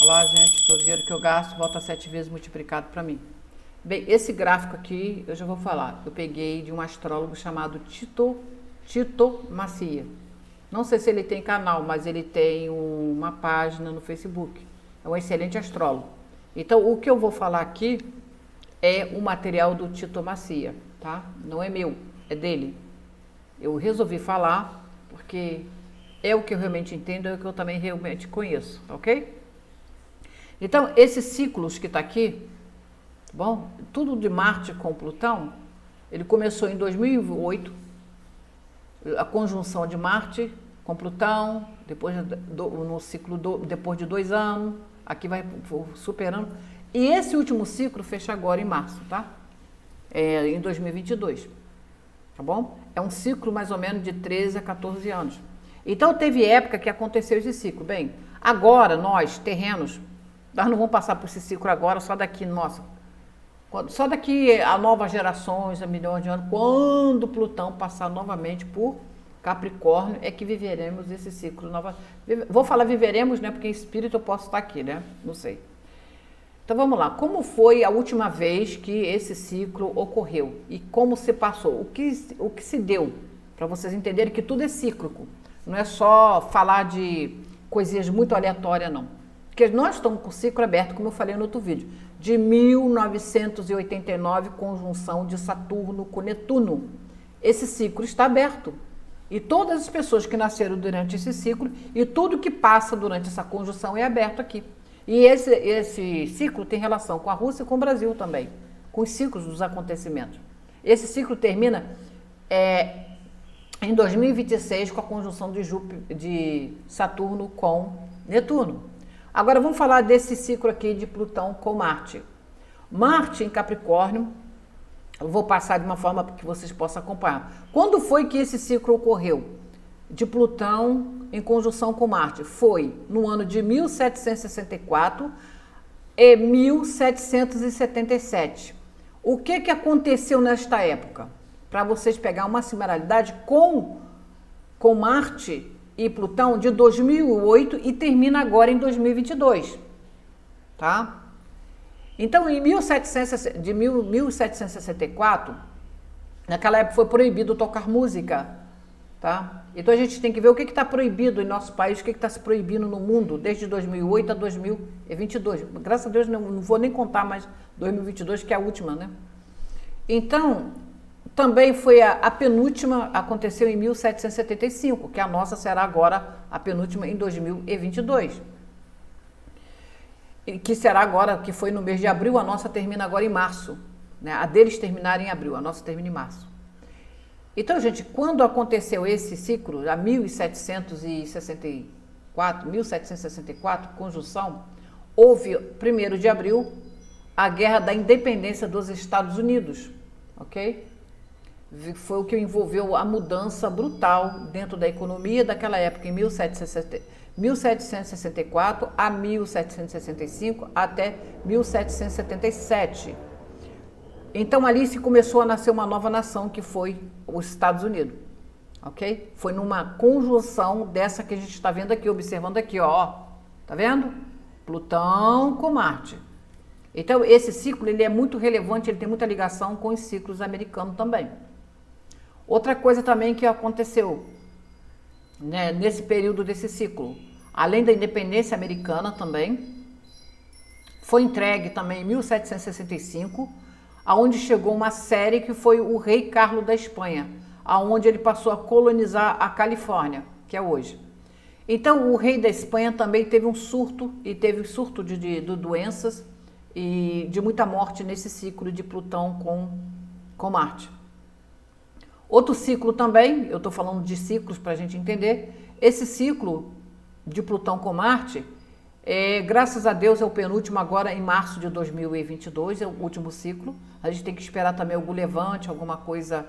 Olá, gente, todo dinheiro que eu gasto volta 7 vezes multiplicado para mim. Bem, esse gráfico aqui eu já vou falar. Eu peguei de um astrólogo chamado Tito Macia. Não sei se ele tem canal, mas ele tem uma página no Facebook. É um excelente astrólogo. Então, o que eu vou falar aqui é o material do Tito Macia, tá? Não é meu, é dele. Eu resolvi falar porque é o que eu realmente entendo, é o que eu também realmente conheço, ok? Então, esses ciclos que está aqui, bom, tudo de Marte com Plutão, ele começou em 2008, a conjunção de Marte com Plutão, depois no ciclo depois de 2 anos, aqui vai superando. E esse último ciclo fecha agora em março, tá? Em 2022, tá bom? É um ciclo mais ou menos de 13 a 14 anos. Então, teve época que aconteceu esse ciclo. Bem, agora nós, terrenos, nós não vamos passar por esse ciclo agora, só daqui, nossa, só daqui a novas gerações, a milhões de anos, quando Plutão passar novamente por Capricórnio, é que viveremos esse ciclo novamente. Vou falar viveremos, né? Porque em espírito eu posso estar aqui, né? Não sei. Então vamos lá. Como foi a última vez que esse ciclo ocorreu? E como se passou? O que se deu? Para vocês entenderem que tudo é cíclico. Não é só falar de coisinhas muito aleatórias, não. Porque nós estamos com o ciclo aberto, como eu falei no outro vídeo, de 1989, conjunção de Saturno com Netuno. Esse ciclo está aberto. E todas as pessoas que nasceram durante esse ciclo e tudo que passa durante essa conjunção é aberto aqui. E esse ciclo tem relação com a Rússia e com o Brasil também, com os ciclos dos acontecimentos. Esse ciclo termina em 2026 com a conjunção de Saturno com Netuno. Agora vamos falar desse ciclo aqui de Plutão com Marte. Marte em Capricórnio, eu vou passar de uma forma para que vocês possam acompanhar. Quando foi que esse ciclo ocorreu? De Plutão em conjunção com Marte. Foi no ano de 1764 e 1777. O que aconteceu nesta época? Para vocês pegar uma similaridade com Marte e Plutão de 2008 e termina agora em 2022, tá? Então, em 1764, naquela época foi proibido tocar música, tá? Então a gente tem que ver o que está proibido em nosso país, o que está se proibindo no mundo desde 2008 a 2022. Graças a Deus não vou nem contar mais 2022, que é a última, né? Então, também foi a penúltima, aconteceu em 1775, que a nossa será agora a penúltima em 2022. Que será agora, que foi no mês de abril, a nossa termina agora em março. Né? A deles terminará em abril, a nossa termina em março. Então, gente, quando aconteceu esse ciclo, a 1764, conjunção, houve, 1º de abril, a Guerra da Independência dos Estados Unidos, ok? Foi o que envolveu a mudança brutal dentro da economia daquela época, em 1764 a 1765 até 1777. Então ali se começou a nascer uma nova nação, que foi os Estados Unidos, ok? Foi numa conjunção dessa que a gente está vendo aqui, observando aqui, ó, tá vendo? Plutão com Marte. Então esse ciclo ele é muito relevante, ele tem muita ligação com os ciclos americanos também. Outra coisa também que aconteceu, né, nesse período desse ciclo, além da independência americana também, foi entregue também em 1765, aonde chegou uma série que foi o rei Carlos da Espanha, aonde ele passou a colonizar a Califórnia, que é hoje. Então o rei da Espanha também teve um surto, e teve surto de doenças e de muita morte nesse ciclo de Plutão com Marte. Outro ciclo também, eu estou falando de ciclos para a gente entender, esse ciclo de Plutão com Marte, graças a Deus é o penúltimo agora em março de 2022, é o último ciclo. A gente tem que esperar também algum levante, alguma coisa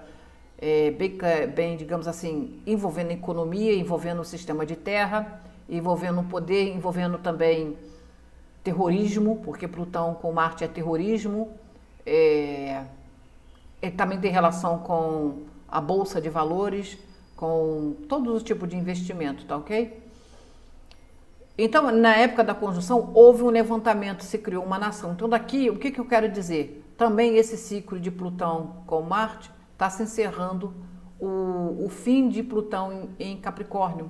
bem, digamos assim, envolvendo a economia, envolvendo o sistema de terra, envolvendo o poder, envolvendo também terrorismo, porque Plutão com Marte é terrorismo, também tem relação com a bolsa de valores, com todos os tipos de investimento, tá ok? Então, na época da conjunção, houve um levantamento, se criou uma nação. Então, daqui, o que eu quero dizer? Também esse ciclo de Plutão com Marte está se encerrando o fim de Plutão em Capricórnio,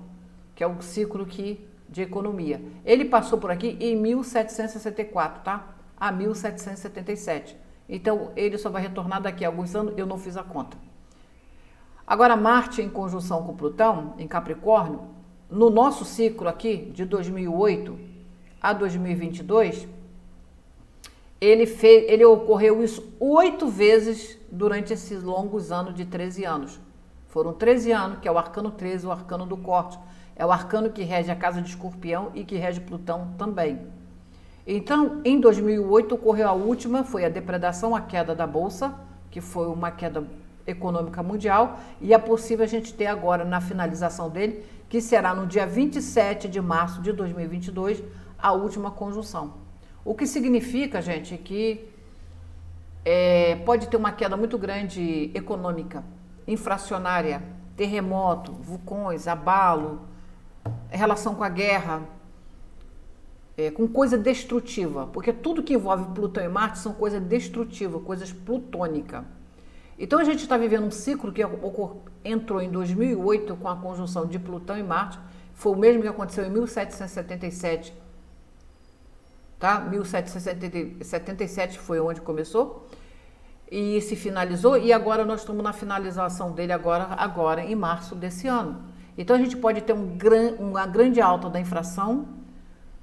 que é o ciclo de economia. Ele passou por aqui em 1764, tá? A 1777. Então, ele só vai retornar daqui a alguns anos, eu não fiz a conta. Agora, Marte em conjunção com Plutão, em Capricórnio, no nosso ciclo aqui, de 2008 a 2022, ele ocorreu isso 8 vezes durante esses longos anos de 13 anos. Foram 13 anos, que é o arcano 13, o arcano do corte. É o arcano que rege a casa de Escorpião e que rege Plutão também. Então, em 2008 ocorreu a última, foi a depredação, a queda da Bolsa, que foi uma queda econômica mundial, e é possível a gente ter agora, na finalização dele, que será no dia 27 de março de 2022, a última conjunção. O que significa, gente, que pode ter uma queda muito grande econômica, inflacionária, terremoto, vulcões, abalo, relação com a guerra, com coisa destrutiva, porque tudo que envolve Plutão e Marte são coisas destrutivas, coisas plutônicas. Então a gente está vivendo um ciclo que entrou em 2008 com a conjunção de Plutão e Marte, foi o mesmo que aconteceu em 1777, tá? 1777 foi onde começou e se finalizou, e agora nós estamos na finalização dele agora em março desse ano. Então a gente pode ter uma grande alta da inflação,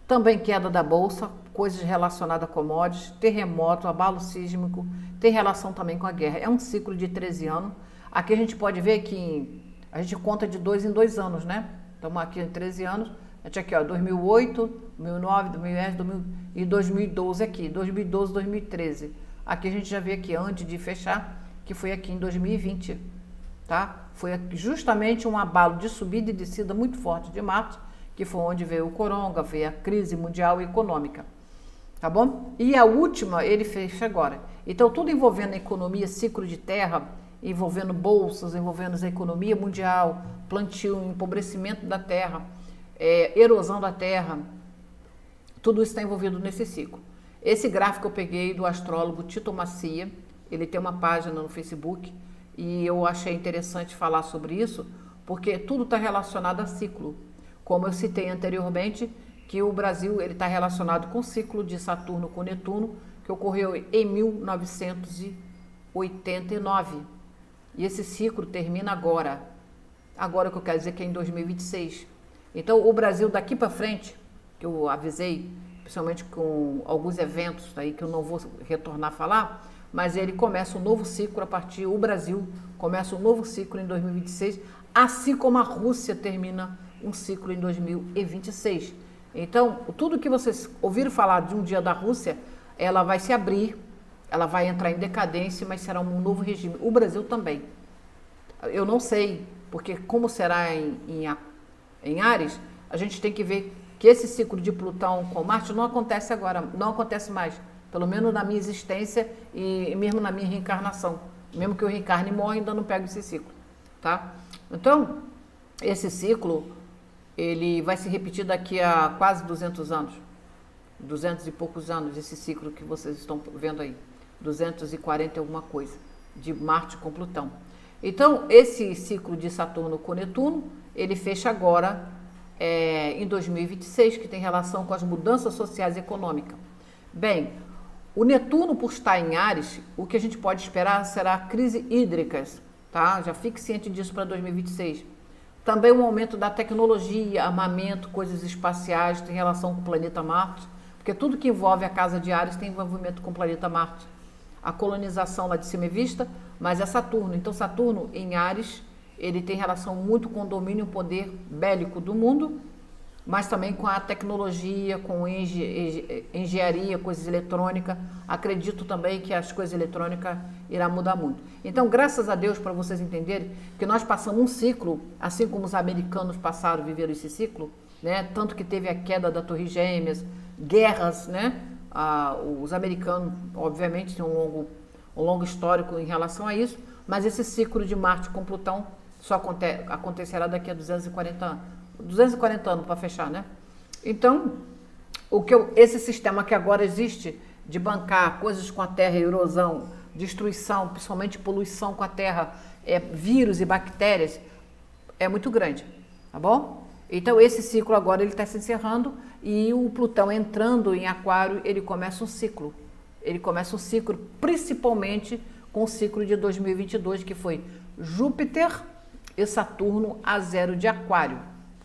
também queda da bolsa, coisas relacionadas a commodities, terremoto, abalo sísmico, tem relação também com a guerra. É um ciclo de 13 anos. Aqui a gente pode ver que a gente conta de 2 em 2 anos, né? Estamos aqui em 13 anos. A gente aqui, ó, 2008, 2009, 2010, 2000 e 2012 aqui, 2012, 2013. Aqui a gente já vê aqui antes de fechar, que foi aqui em 2020, tá? Foi justamente um abalo de subida e descida muito forte de Marte, que foi onde veio o coronga, veio a crise mundial e econômica, tá bom? E a última ele fecha agora. Então tudo envolvendo a economia, ciclo de terra, envolvendo bolsas, envolvendo a economia mundial, plantio, empobrecimento da terra, erosão da terra, tudo isso está envolvido nesse ciclo. Esse gráfico eu peguei do astrólogo Tito Macia, ele tem uma página no Facebook e eu achei interessante falar sobre isso, porque tudo está relacionado a ciclo. Como eu citei anteriormente, que o Brasil ele está relacionado com o ciclo de Saturno com Netuno, que ocorreu em 1989. E esse ciclo termina agora. Agora que eu quero dizer que é em 2026. Então, o Brasil daqui para frente, que eu avisei, principalmente com alguns eventos aí que eu não vou retornar a falar, mas ele começa um novo ciclo o Brasil começa um novo ciclo em 2026, assim como a Rússia termina um ciclo em 2026. Então, tudo que vocês ouviram falar de um dia da Rússia, ela vai se abrir, ela vai entrar em decadência, mas será um novo regime. O Brasil também. Eu não sei, porque como será em Áries, a gente tem que ver que esse ciclo de Plutão com Marte não acontece agora, não acontece mais, pelo menos na minha existência e mesmo na minha reencarnação. Mesmo que eu reencarne e morra, ainda não pego esse ciclo, tá? Então, esse ciclo, ele vai se repetir daqui a quase 200 anos, 200 e poucos anos, esse ciclo que vocês estão vendo aí, 240 e alguma coisa, de Marte com Plutão. Então, esse ciclo de Saturno com Netuno, ele fecha agora em 2026, que tem relação com as mudanças sociais e econômicas. Bem, o Netuno, por estar em Áries, o que a gente pode esperar será crise hídricas, tá? Já fique ciente disso para 2026. Também um aumento da tecnologia, armamento, coisas espaciais, tem relação com o planeta Marte, porque tudo que envolve a casa de Áries tem envolvimento com o planeta Marte. A colonização lá de cima é vista, mas é Saturno. Então, Saturno em Áries, ele tem relação muito com o domínio e o poder bélico do mundo, mas também com a tecnologia, com engenharia, coisas eletrônicas. Acredito também que as coisas eletrônicas irão mudar muito. Então, graças a Deus, para vocês entenderem, que nós passamos um ciclo, assim como os americanos passaram, viveram esse ciclo, né? Tanto que teve a queda da Torre Gêmeas, guerras, né? Os americanos, obviamente, têm um longo histórico em relação a isso, mas esse ciclo de Marte com Plutão só acontecerá daqui a 240 anos para fechar, né? Então, esse sistema que agora existe de bancar coisas com a terra, erosão, destruição, principalmente poluição com a terra, vírus e bactérias, é muito grande, tá bom? Então esse ciclo agora ele está se encerrando e o Plutão entrando em Aquário, ele começa um ciclo. Ele começa um ciclo principalmente com o ciclo de 2022, que foi Júpiter e Saturno a 0 de Aquário,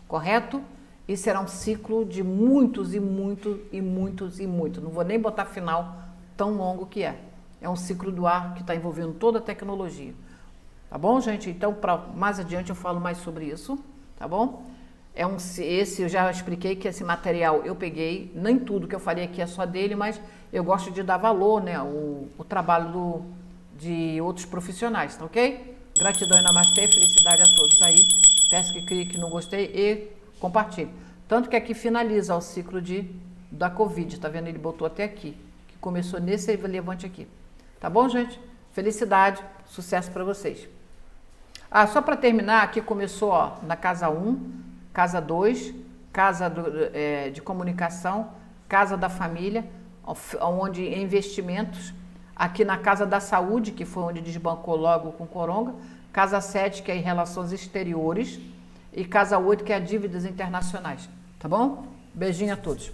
correto? E será um ciclo de muitos e muitos e muitos e muitos. Não vou nem botar final tão longo que é. É um ciclo do ar que está envolvendo toda a tecnologia. Tá bom, gente? Então, mais adiante eu falo mais sobre isso, tá bom? Esse eu já expliquei que esse material eu peguei, nem tudo que eu falei aqui é só dele, mas eu gosto de dar valor, né? O trabalho de outros profissionais, tá ok? Gratidão e namastê, felicidade a todos aí. Peço que clique no gostei e compartilhe. Tanto que aqui finaliza o ciclo da Covid, tá vendo? Ele botou até aqui, que começou nesse levante aqui. Tá bom, gente? Felicidade, sucesso para vocês. Só para terminar, aqui começou na casa 1, casa 2, casa de comunicação, casa da família, onde investimentos, aqui na casa da saúde, que foi onde desbancou logo com Coronga, casa 7, que é em relações exteriores, e casa 8, que é dívidas internacionais. Tá bom? Beijinho a todos.